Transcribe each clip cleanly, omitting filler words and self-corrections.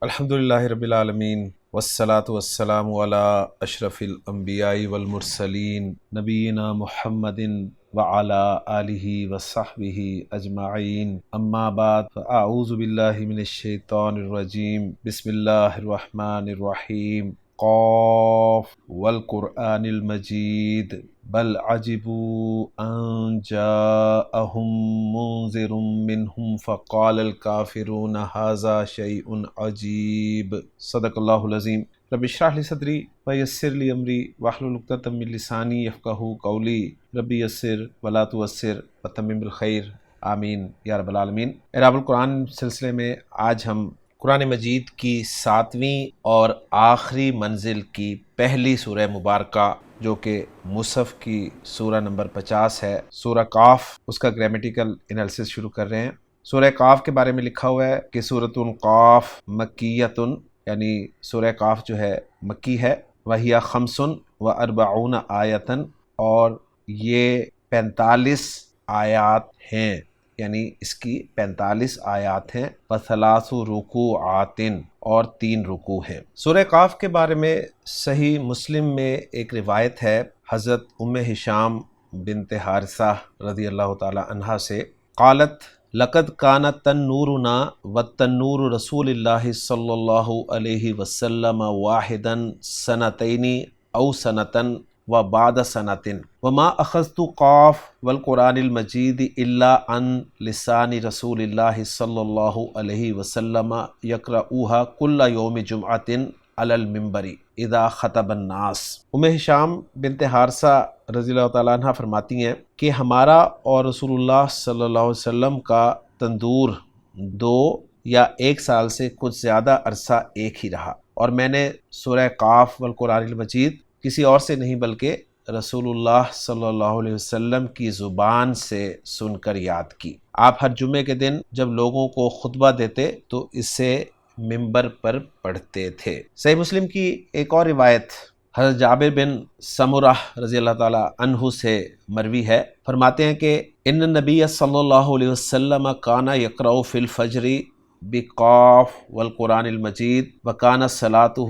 الحمدللہ رب العالمین والصلاة والسلام علی اشرف الانبیاء والمرسلین نبینا محمد وعلی آلہ وصحبہ اجمعین، اما بعد فاعوذ باللہ من الشیطان الرجیم، بسم اللہ الرحمن الرحیم، قاف والقرآن المجید بل عجبوا ان جاءهم منذر منهم فقال الكافرون هذا شيء عجیب۔ صدق اللہ العظیم۔ رب اشرح لی صدری ویسر لی امری واحلل عقدۃ من لسانی یفقہوا قولی، رب یسر ولا تعسر وتمم بالخیر، آمین یا رب العالمین۔ اعراب القرآن سلسلے میں آج ہم قرآن مجید کی 7ویں اور آخری منزل کی پہلی سورہ مبارکہ جو کہ مصحف کی سورہ نمبر 50 ہے، سورہ قاف، اس کا گرامیٹیکل انالیسس شروع کر رہے ہیں۔ سورہ قاف کے بارے میں لکھا ہوا ہے کہ سورۃ قاف مکیۃ، یعنی سورہ قاف جو ہے مکی ہے، وہی 45 آیتن، اور یہ 45 آیات ہیں، یعنی اس کی 45 آیات ہیں، وثلاث رکوعات، اور 3 رکوع ہیں۔ سورہ قاف کے بارے میں صحیح مسلم میں ایک روایت ہے حضرت ہشام بنت حارثہ رضی اللہ تعالی عنہا سے، قالت لقد کان تنورنا وتنور رسول اللہ صلی اللہ علیہ وسلم واحدا سنتین او سنتن وبعد سنتن وما اخذت قاف والقرآن المجید الا عن لسان رسول اللہ صلی اللہ علیہ وسلم یقرؤها کل یوم جمعۃ علی المنبر اذا خطب الناس۔ ہشام بنت حارثہ رضی اللہ تعالیٰ عنہ فرماتی ہیں کہ ہمارا اور رسول اللہ صلی اللہ علیہ وسلم کا تندور 2 یا 1 سال سے کچھ زیادہ عرصہ ایک ہی رہا، اور میں نے سورہ قاف والقرآن المجید کسی اور سے نہیں بلکہ رسول اللہ صلی اللہ علیہ وسلم کی زبان سے سن کر یاد کی۔ آپ ہر جمعے کے دن جب لوگوں کو خطبہ دیتے تو اسے ممبر پر پڑھتے تھے۔ صحیح مسلم کی ایک اور روایت حضرت جابر بن سمرہ رضی اللہ تعالی عنہ سے مروی ہے، فرماتے ہیں کہ ان النبی صلی اللہ علیہ وسلم کان یقرأ فی الفجر بقاف والقرآن المجید وکان صلاتہ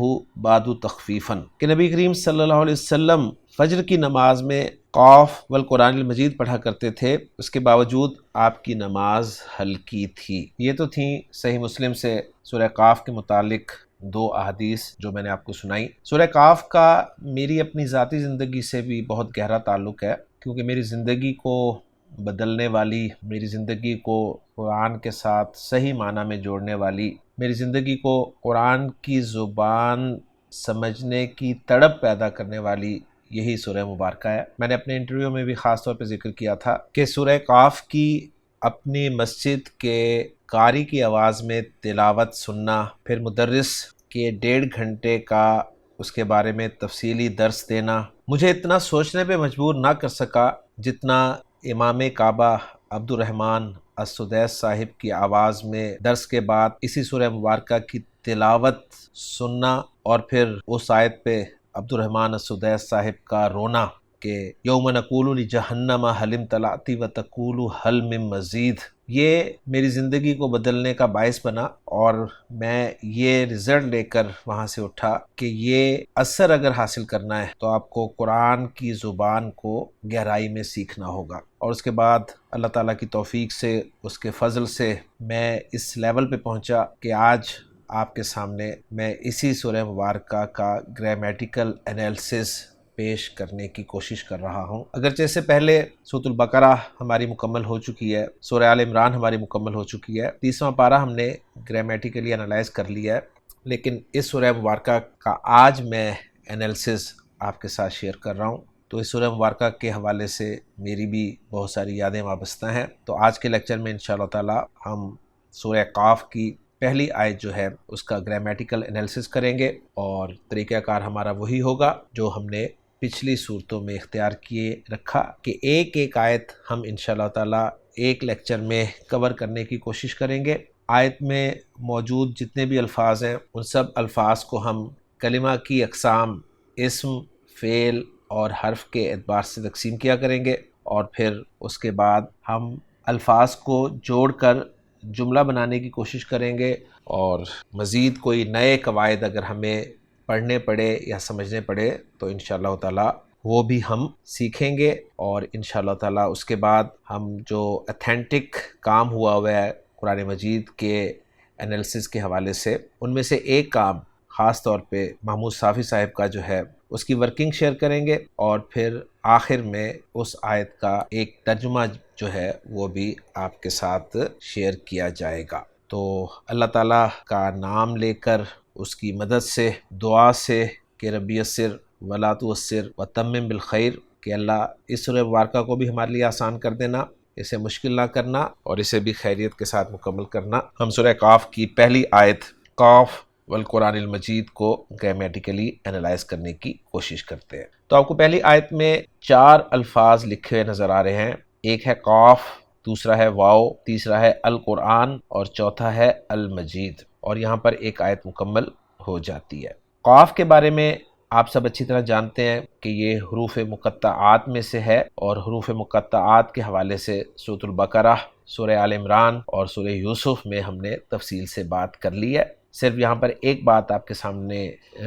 بعد تخفیفا، کہ نبی کریم صلی اللہ علیہ وسلم فجر کی نماز میں قاف والقرآن المجید پڑھا کرتے تھے، اس کے باوجود آپ کی نماز ہلکی تھی۔ یہ تو تھیں صحیح مسلم سے سورہ قاف کے متعلق 2 احادیث جو میں نے آپ کو سنائی۔ سورہ قاف کا میری اپنی ذاتی زندگی سے بھی بہت گہرا تعلق ہے، کیونکہ میری زندگی کو بدلنے والی، میری زندگی کو قرآن کے ساتھ صحیح معنی میں جوڑنے والی، میری زندگی کو قرآن کی زبان سمجھنے کی تڑپ پیدا کرنے والی یہی سورہ مبارکہ ہے۔ میں نے اپنے انٹرویو میں بھی خاص طور پہ ذکر کیا تھا کہ سورہ قاف کی اپنی مسجد کے قاری کی آواز میں تلاوت سننا، پھر مدرس کے 1.5 گھنٹے کا اس کے بارے میں تفصیلی درس دینا، مجھے اتنا سوچنے پہ مجبور نہ کر سکا جتنا امام کعبہ عبد الرحمن السدیس صاحب کی آواز میں درس کے بعد اسی سورہ مبارکہ کی تلاوت سننا، اور پھر اس آیت پہ عبد الرحمن السدیس صاحب کا رونا کہ یوم نقول لجہنم حل امتلأت وتقول حل من مزید، یہ میری زندگی کو بدلنے کا باعث بنا، اور میں یہ رزلٹ لے کر وہاں سے اٹھا کہ یہ اثر اگر حاصل کرنا ہے تو آپ کو قرآن کی زبان کو گہرائی میں سیکھنا ہوگا۔ اور اس کے بعد اللہ تعالیٰ کی توفیق سے، اس کے فضل سے میں اس لیول پہ پہنچا کہ آج آپ کے سامنے میں اسی سورہ مبارکہ کا گرامیٹیکل انالیسس پیش کرنے کی کوشش کر رہا ہوں۔ اگرچہ اس سے پہلے سورۃ البقرہ ہماری مکمل ہو چکی ہے، سورہ آل عمران ہماری مکمل ہو چکی ہے، 30واں پارہ ہم نے گرامیٹیکلی انالائز کر لیا ہے، لیکن اس سورہ مبارکہ کا آج میں انالیسس آپ کے ساتھ شیئر کر رہا ہوں۔ تو اس سورہ مبارکہ کے حوالے سے میری بھی بہت ساری یادیں وابستہ ہیں۔ تو آج کے لیکچر میں انشاءاللہ تعالی ہم سورہ قاف کی پہلی آیت جو ہے اس کا گرامیٹیکل انالیسس کریں گے، اور طریقہ کار ہمارا وہی ہوگا جو ہم نے پچھلی صورتوں میں اختیار کیے رکھا کہ ایک ایک آیت ہم انشاءاللہ تعالی ایک لیکچر میں کور کرنے کی کوشش کریں گے۔ آیت میں موجود جتنے بھی الفاظ ہیں ان سب الفاظ کو ہم کلمہ کی اقسام، اسم، فعل اور حرف کے اعتبار سے تقسیم کیا کریں گے، اور پھر اس کے بعد ہم الفاظ کو جوڑ کر جملہ بنانے کی کوشش کریں گے، اور مزید کوئی نئے قواعد اگر ہمیں پڑھنے پڑے یا سمجھنے پڑے تو انشاءاللہ تعالی وہ بھی ہم سیکھیں گے، اور انشاءاللہ تعالی اس کے بعد ہم جو اتھینٹک کام ہوا ہے قرآن مجید کے انالیسس کے حوالے سے، ان میں سے ایک کام خاص طور پہ محمود صافی صاحب کا جو ہے اس کی ورکنگ شیئر کریں گے، اور پھر آخر میں اس آیت کا ایک ترجمہ جو ہے وہ بھی آپ کے ساتھ شیئر کیا جائے گا۔ تو اللہ تعالیٰ کا نام لے کر، اس کی مدد سے، دعا سے کہ ربی یسر ولا تعسر وتمم بالخیر، کہ اللہ اس سورہ مبارکہ کو بھی ہمارے لیے آسان کر دینا، اسے مشکل نہ کرنا، اور اسے بھی خیریت کے ساتھ مکمل کرنا۔ ہم سورہ قاف کی پہلی آیت قاف والقرآن المجید کو گرامیٹیکلی انالائز کرنے کی کوشش کرتے ہیں۔ تو آپ کو پہلی آیت میں 4 الفاظ لکھے ہوئے نظر آ رہے ہیں، ایک ہے قاف، دوسرا ہے واو، تیسرا ہے القرآن، اور چوتھا ہے المجید، اور یہاں پر ایک آیت مکمل ہو جاتی ہے۔ قاف کے بارے میں آپ سب اچھی طرح جانتے ہیں کہ یہ حروف مقطعات میں سے ہے، اور حروف مقطعات کے حوالے سے سورۃ البقرہ، سورہ آل عمران اور سورہ یوسف میں ہم نے تفصیل سے بات کر لی ہے۔ صرف یہاں پر ایک بات آپ کے سامنے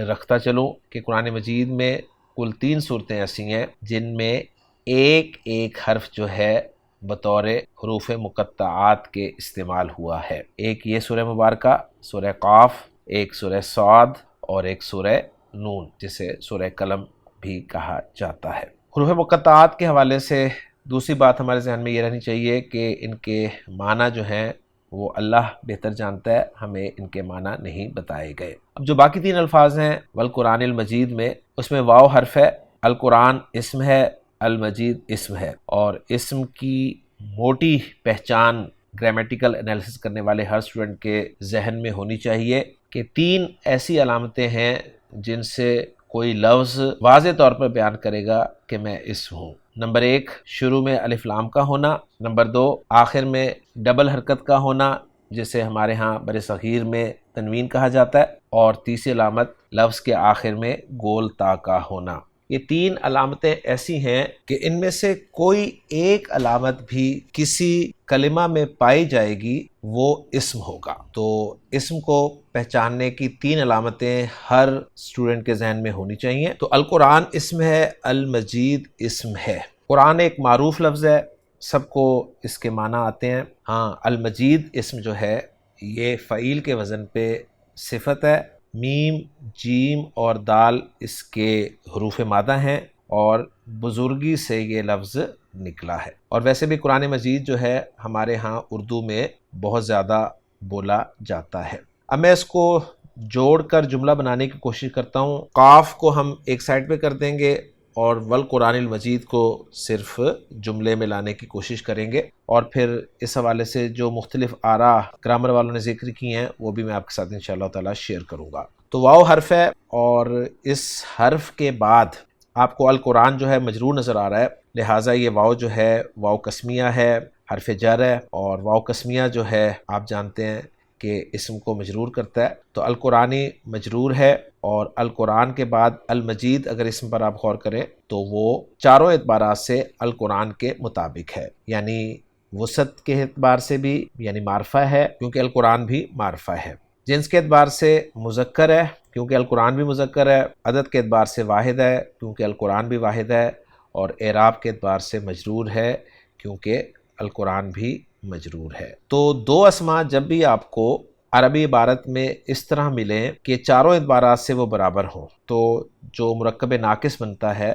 رکھتا چلوں کہ قرآن مجید میں کل 3 صورتیں ایسی ہیں جن میں ایک ایک حرف جو ہے بطور حروف مقطعات کے استعمال ہوا ہے۔ ایک یہ سورہ مبارکہ سورہ قاف، ایک سورہ صاد، اور ایک سورہ نون جسے سورہ قلم بھی کہا جاتا ہے۔ حروف مقطعات کے حوالے سے دوسری بات ہمارے ذہن میں یہ رہنی چاہیے کہ ان کے معنی جو ہیں وہ اللہ بہتر جانتا ہے، ہمیں ان کے معنی نہیں بتائے گئے۔ اب جو باقی 3 الفاظ ہیں والقرآن المجید میں، اس میں واو حرف ہے، القرآن اسم ہے، المجید اسم ہے، اور اسم کی موٹی پہچان گرامیٹیکل انالیسس کرنے والے ہر اسٹوڈنٹ کے ذہن میں ہونی چاہیے کہ 3 ایسی علامتیں ہیں جن سے کوئی لفظ واضح طور پر بیان کرے گا کہ میں اسم ہوں۔ نمبر 1 شروع میں الف لام کا ہونا، نمبر 2 آخر میں ڈبل حرکت کا ہونا جسے ہمارے ہاں بر صغیر میں تنوین کہا جاتا ہے، اور تیسری علامت لفظ کے آخر میں گول تا کا ہونا۔ یہ 3 علامتیں ایسی ہیں کہ ان میں سے کوئی ایک علامت بھی کسی کلمہ میں پائی جائے گی وہ اسم ہوگا۔ تو اسم کو پہچاننے کی 3 علامتیں ہر اسٹوڈنٹ کے ذہن میں ہونی چاہیے۔ تو القرآن اسم ہے، المجید اسم ہے۔ قرآن ایک معروف لفظ ہے، سب کو اس کے معنی آتے ہیں۔ ہاں، المجید اسم جو ہے یہ فعیل کے وزن پہ صفت ہے، میم، جیم اور دال اس کے حروف مادہ ہیں، اور بزرگی سے یہ لفظ نکلا ہے۔ اور ویسے بھی قرآن مجید جو ہے ہمارے ہاں اردو میں بہت زیادہ بولا جاتا ہے۔ اب میں اس کو جوڑ کر جملہ بنانے کی کوشش کرتا ہوں۔ قاف کو ہم ایک سائڈ پہ کر دیں گے، اور والقرآن المجید کو صرف جملے میں لانے کی کوشش کریں گے، اور پھر اس حوالے سے جو مختلف آراء گرامر والوں نے ذکر کی ہیں وہ بھی میں آپ کے ساتھ انشاءاللہ تعالی شیئر کروں گا۔ تو واو حرف ہے، اور اس حرف کے بعد آپ کو القرآن جو ہے مجرور نظر آ رہا ہے، لہٰذا یہ واو جو ہے واو قسمیہ ہے، حرف جر ہے، اور واو قسمیہ جو ہے آپ جانتے ہیں کہ اسم کو مجرور کرتا ہے۔ تو القرآنی مجرور ہے، اور القرآن کے بعد المجید اگر اسم پر آپ غور کریں تو وہ چاروں اعتبارات سے القرآن کے مطابق ہے، یعنی وسعت کے اعتبار سے بھی یعنی معرفہ ہے کیونکہ القرآن بھی معرفہ ہے، جنس کے اعتبار سے مذکر ہے کیونکہ القرآن بھی مذکر ہے، عدد کے اعتبار سے واحد ہے کیونکہ القرآن بھی واحد ہے، اور اعراب کے اعتبار سے مجرور ہے کیونکہ القرآن بھی مجرور ہے۔ تو 2 اسماء جب بھی آپ کو عربی عبارت میں اس طرح ملیں کہ چاروں اعتبارات سے وہ برابر ہوں، تو جو مرکب ناقص بنتا ہے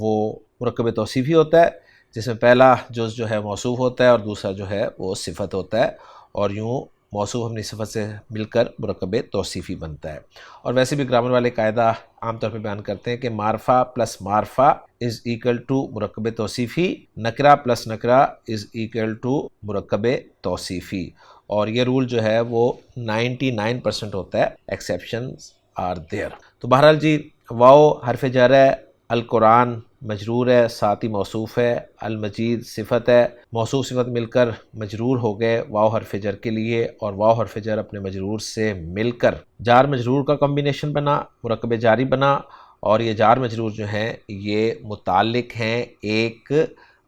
وہ مرکب توصیفی ہوتا ہے، جس میں پہلا جز جو ہے موصوف ہوتا ہے اور دوسرا جو ہے وہ صفت ہوتا ہے، اور یوں موصوف اپنی صفت سے مل کر مرکب توصیفی بنتا ہے۔ اور ویسے بھی گرامر والے قاعدہ عام طور پہ بیان کرتے ہیں کہ معرفہ پلس معرفہ از ایکل ٹو مرکب توصیفی، نکرہ پلس نکرہ از ایکل ٹو مرکب توصیفی، اور یہ رول جو ہے وہ 99% ہوتا ہے، ایکسیپشنز آر دیئر۔ تو بہرحال جی، واو حرف جر ہے، القرآن مجرور ہے، ساتھ ہی موصوف ہے، المجید صفت ہے، موصوف صفت مل کر مجرور ہو گئے واو حرف جر کے لیے، اور واو حرف جر اپنے مجرور سے مل کر جار مجرور کا کمبینیشن بنا، مرکب جاری بنا، اور یہ جار مجرور جو ہیں یہ متعلق ہیں ایک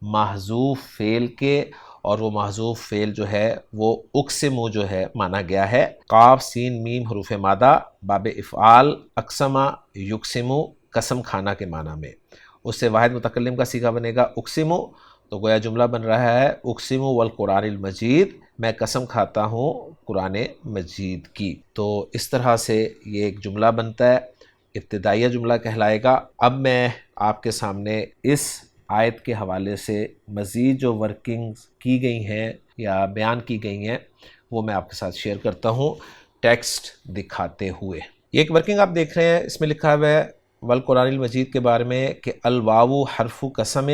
محذوف فعل کے، اور وہ محذوف فعل جو ہے وہ اقسمو جو ہے مانا گیا ہے قاف سین میم حروف مادہ باب افعال اقسمہ یقسمو قسم کھانا کے معنی میں، اس سے واحد متکلم کا صیغہ بنے گا اقسمو، تو گویا جملہ بن رہا ہے اقسمو والقرآن المجید، میں قسم کھاتا ہوں قرآن مجید کی۔ تو اس طرح سے یہ ایک جملہ بنتا ہے، ابتدائیہ جملہ کہلائے گا۔ اب میں آپ کے سامنے اس آیت کے حوالے سے مزید جو ورکنگز کی گئی ہیں یا بیان کی گئی ہیں وہ میں آپ کے ساتھ شیئر کرتا ہوں ٹیکسٹ دکھاتے ہوئے۔ یہ ایک ورکنگ آپ دیکھ رہے ہیں، اس میں لکھا ہوا ہے والقرآن المجید کے بارے میں کہ الواو حرف قسم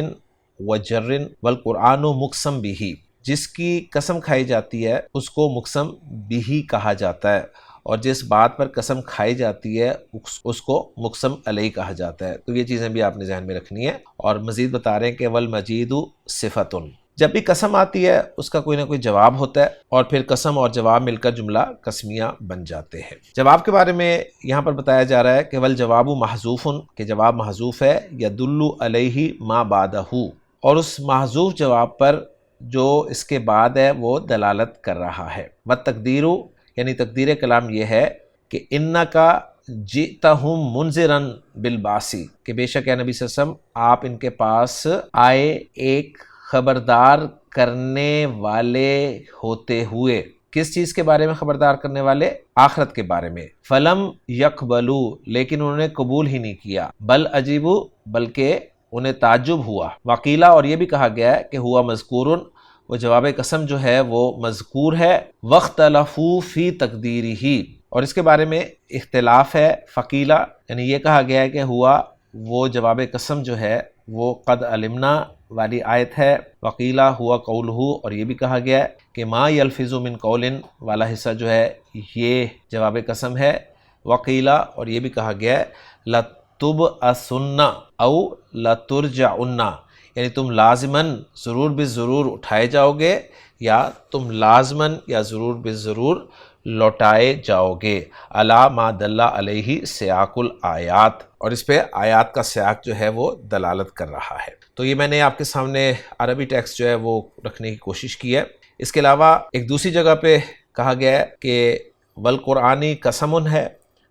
وجر والقرآن مقسم بھی، جس کی قسم کھائی جاتی ہے اس کو مقسم بھی کہا جاتا ہے، اور جس بات پر قسم کھائی جاتی ہے اس کو مقسم علیہ کہا جاتا ہے۔ تو یہ چیزیں بھی آپ نے ذہن میں رکھنی ہے، اور مزید بتا رہے ہیں کہ والمجید صفت، جب بھی قسم آتی ہے اس کا کوئی نہ کوئی جواب ہوتا ہے، اور پھر قسم اور جواب مل کر جملہ قسمیہ بن جاتے ہیں۔ جواب کے بارے میں یہاں پر بتایا جا رہا ہے کہ والجواب محذوف، کہ جواب محذوف ہے، یدل علیہ ما بعدہ، اور اس محذوف جواب پر جو اس کے بعد ہے وہ دلالت کر رہا ہے۔ والتقدیر، یعنی تقدیر کلام یہ ہے کہ انکا جئتہم منذرا بالبعث، کہ بے شک اے نبی صلی اللہ علیہ وسلم آپ ان کے پاس آئے ایک خبردار کرنے والے ہوتے ہوئے۔ کس چیز کے بارے میں خبردار کرنے والے؟ آخرت کے بارے میں۔ فلم یقبلو، لیکن انہوں نے قبول ہی نہیں کیا، بل عجیبو، بلکہ انہیں تعجب ہوا۔ وقیلہ، اور یہ بھی کہا گیا ہے کہ ہوا مذکورن، وہ جواب قسم جو ہے وہ مذکور ہے، واختلفوا فی تقدیرہ، اور اس کے بارے میں اختلاف ہے۔ فقیلہ، یعنی یہ کہا گیا ہے کہ ہوا وہ جواب قسم جو ہے وہ قد علمنا والی آیت ہے۔ وقیلہ ہوا قولہ، اور یہ بھی کہا گیا ہے کہ ما یلفظ من قول والا حصہ جو ہے یہ جواب قسم ہے۔ وقیلہ، اور یہ بھی کہا گیا ہے لتبعثن او لترجعن، یعنی تم لازماً ضرور بالضرور اٹھائے جاؤ گے، یا تم لازماً یا ضرور بالضرور لوٹائے جاؤ گے۔ علی ما دل علیہ سیاق الآیات، اور اس پہ آیات کا سیاق جو ہے وہ دلالت کر رہا ہے۔ تو یہ میں نے آپ کے سامنے عربی ٹیکسٹ جو ہے وہ رکھنے کی کوشش کی ہے۔ اس کے علاوہ ایک دوسری جگہ پہ کہا گیا ہے کہ والقرآنی قسم ہے،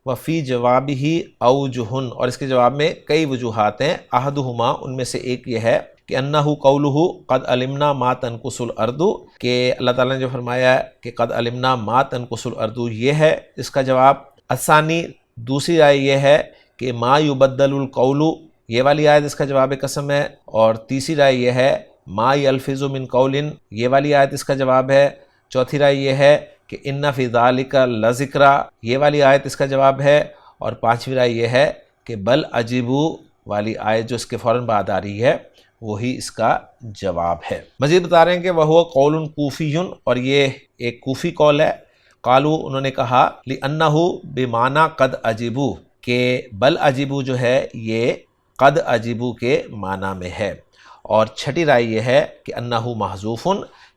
وفی جوابہ اوجہن، اور اس کے جواب میں کئی وجوہات ہیں۔ احدہما، ان میں سے ایک یہ ہے کہ انہ قولہ قد علمنا ما تنقص الارض، کہ اللہ تعالیٰ نے جو فرمایا ہے کہ قد علمنا ما تنقص الارض، یہ ہے اس کا جواب۔ الثانی، دوسری رائے یہ ہے کہ ما یبدل القول، یہ والی آیت اس کا جواب قسم ہے۔ اور تیسری رائے یہ ہے ما یلفظ من قول، یہ والی آیت اس کا جواب ہے۔ چوتھی رائے یہ ہے کہ ان فی ذالک لذکرا، یہ والی آیت اس کا جواب ہے۔ اور پانچویں رائے یہ ہے کہ بل عجیبو والی آیت جو اس کے فوراً بعد آ رہی ہے وہی اس کا جواب ہے۔ مزید بتا رہے ہیں کہ وہ قول کوفی، اور یہ ایک کوفی قول ہے۔ قالو، انہوں نے کہا لأنہ بمعنی قد عجیبو، کہ بل عجیبو جو ہے یہ قد عجیبو کے معنی میں ہے۔ اور چھٹی رائے یہ ہے کہ انہ محذوف،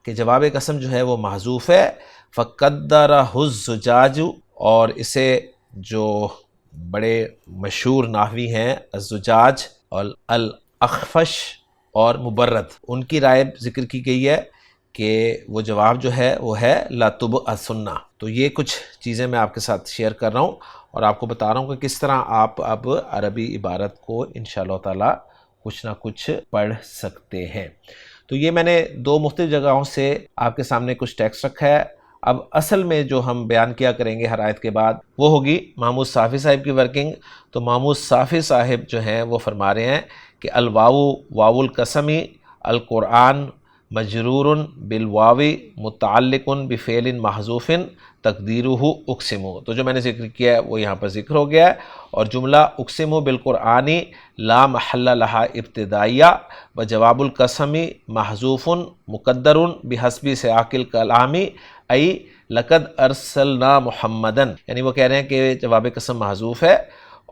کہ جواب قسم جو ہے وہ محذوف ہے۔ فقدرہ الزجاج، اور اسے جو بڑے مشہور نحوی ہیں الزجاج اور الاخفش اور مبرد، ان کی رائے ذکر کی گئی ہے کہ وہ جواب جو ہے وہ ہے لتبعثن۔ تو یہ کچھ چیزیں میں آپ کے ساتھ شیئر کر رہا ہوں، اور آپ کو بتا رہا ہوں کہ کس طرح آپ اب عربی عبارت کو انشاءاللہ تعالی کچھ نہ کچھ پڑھ سکتے ہیں۔ تو یہ میں نے دو مختلف جگہوں سے آپ کے سامنے کچھ ٹیکسٹ رکھا ہے۔ اب اصل میں جو ہم بیان کیا کریں گے ہر آیت کے بعد وہ ہوگی محمود صافی صاحب کی ورکنگ۔ تو محمود صافی صاحب جو ہیں وہ فرما رہے ہیں کہ الواو واو القسمی، القرآن مجرور بالواو متعلق بفعل محذوف تقدیرہ اقسم۔ تو جو میں نے ذکر کیا ہے وہ یہاں پر ذکر ہو گیا ہے، اور جملہ اقسم بالقرآن لا محل لہا ابتدائیہ و جواب القسم محذوف مقدر بحسب سیاق الکلام ای لقد ارسلنا محمدن، یعنی وہ کہہ رہے ہیں کہ جواب قسم محذوف ہے،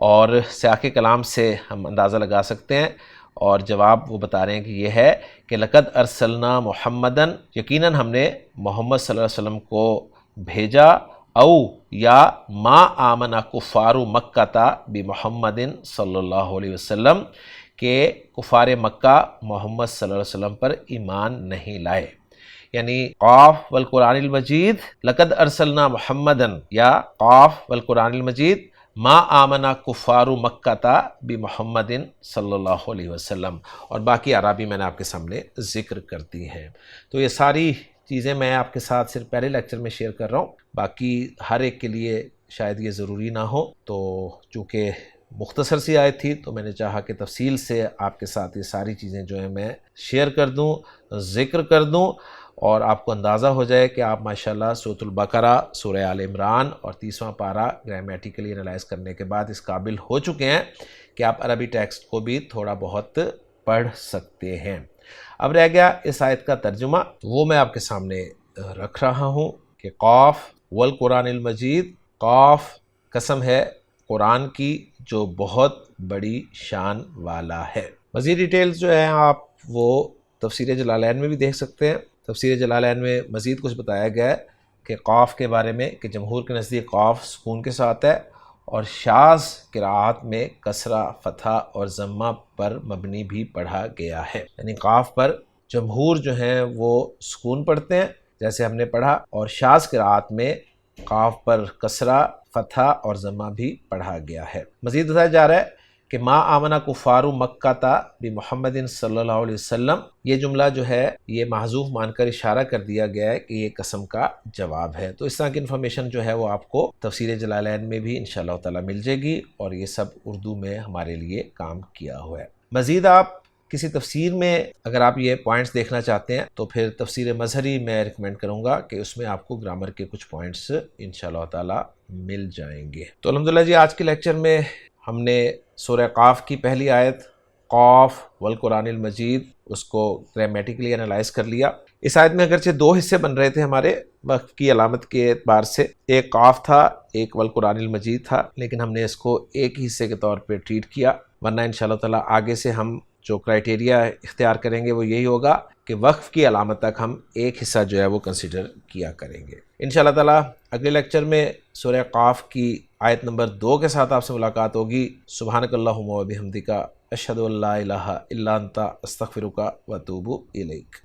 اور سیاق کلام سے ہم اندازہ لگا سکتے ہیں، اور جواب وہ بتا رہے ہیں کہ یہ ہے کہ لقد ارسلنا محمدن، یقیناً ہم نے محمد صلی اللہ علیہ وسلم کو بھیجا، او یا ما آمن کفار مکہ بمحمد صلی اللہ علیہ وسلم، کہ کفار مکہ محمد صلی اللہ علیہ وسلم پر ایمان نہیں لائے۔ یعنی قاف والقرآن المجید لقد ارسلنا محمدن، یا قاف والقرآن المجید ما آمنا کفار مکہ بمحمد صلی اللہ علیہ وسلم، اور باقی عربی میں نے آپ کے سامنے ذکر کر دی ہیں۔ تو یہ ساری چیزیں میں آپ کے ساتھ صرف پہلے لیکچر میں شیئر کر رہا ہوں، باقی ہر ایک کے لیے شاید یہ ضروری نہ ہو، تو چونکہ مختصر سی آیت تھی تو میں نے چاہا کہ تفصیل سے آپ کے ساتھ یہ ساری چیزیں جو ہیں میں شیئر کر دوں، ذکر کر دوں، اور آپ کو اندازہ ہو جائے کہ آپ ماشاءاللہ سورۃ البقرہ، سورہ آل عمران اور 30واں پارہ گرامیٹیکلی انالائز کرنے کے بعد اس قابل ہو چکے ہیں کہ آپ عربی ٹیکسٹ کو بھی تھوڑا بہت پڑھ سکتے ہیں۔ اب رہ گیا اس آیت کا ترجمہ، وہ میں آپ کے سامنے رکھ رہا ہوں کہ قاف والقرآن المجید، قاف قسم ہے قرآن کی جو بہت بڑی شان والا ہے۔ مزید ڈیٹیلز جو ہیں آپ وہ تفسیر جلالین میں بھی دیکھ سکتے ہیں۔ تفسیر جلالین میں مزید کچھ بتایا گیا ہے کہ قاف کے بارے میں کہ جمہور کے نزدیک قاف سکون کے ساتھ ہے، اور شاذ قراءات میں کسرہ، فتحہ اور ضمہ پر مبنی بھی پڑھا گیا ہے، یعنی قاف پر جمہور جو ہیں وہ سکون پڑھتے ہیں جیسے ہم نے پڑھا، اور شاذ قراءات میں قاف پر کسرہ، فتحہ اور ضمہ بھی پڑھا گیا ہے۔ مزید بتایا جا رہا ہے کہ ما آمنا کفار مکہ بمحمد صلی اللہ علیہ وسلم، یہ جملہ جو ہے یہ محذوف مان کر اشارہ کر دیا گیا ہے کہ یہ قسم کا جواب ہے۔ تو اس طرح کی انفارمیشن جو ہے وہ آپ کو تفسیر جلالین میں بھی انشاءاللہ تعالی مل جائے گی، اور یہ سب اردو میں ہمارے لیے کام کیا ہوا ہے۔ مزید آپ کسی تفسیر میں اگر آپ یہ پوائنٹس دیکھنا چاہتے ہیں تو پھر تفسیر مظہری میں ریکمینڈ کروں گا کہ اس میں آپ کو گرامر کے کچھ پوائنٹس انشاءاللہ تعالی مل جائیں گے۔ تو الحمدللہ جی، آج کے لیکچر میں ہم نے سورہ قاف کی پہلی آیت قاف والقرآن المجید اس کو گرامیٹیکلی انالائز کر لیا۔ اس آیت میں اگرچہ دو حصے بن رہے تھے ہمارے وقف کی علامت کے اعتبار سے، ایک قاف تھا، ایک والقرآن المجید تھا، لیکن ہم نے اس کو ایک ہی حصے کے طور پہ ٹریٹ کیا، ورنہ انشاءاللہ تعالی آگے سے ہم جو کرائٹیریا اختیار کریں گے وہ یہی ہوگا کہ وقف کی علامت تک ہم ایک حصہ جو ہے وہ کنسیڈر کیا کریں گے۔ انشاءاللہ تعالی اگلے لیکچر میں سورہ قاف کی آیت نمبر 2 کے ساتھ آپ سے ملاقات ہوگی۔ سبحانک اللہم و بحمدک، اشہد ان لا الہ الا انت، استغفرک و اتوب الیک۔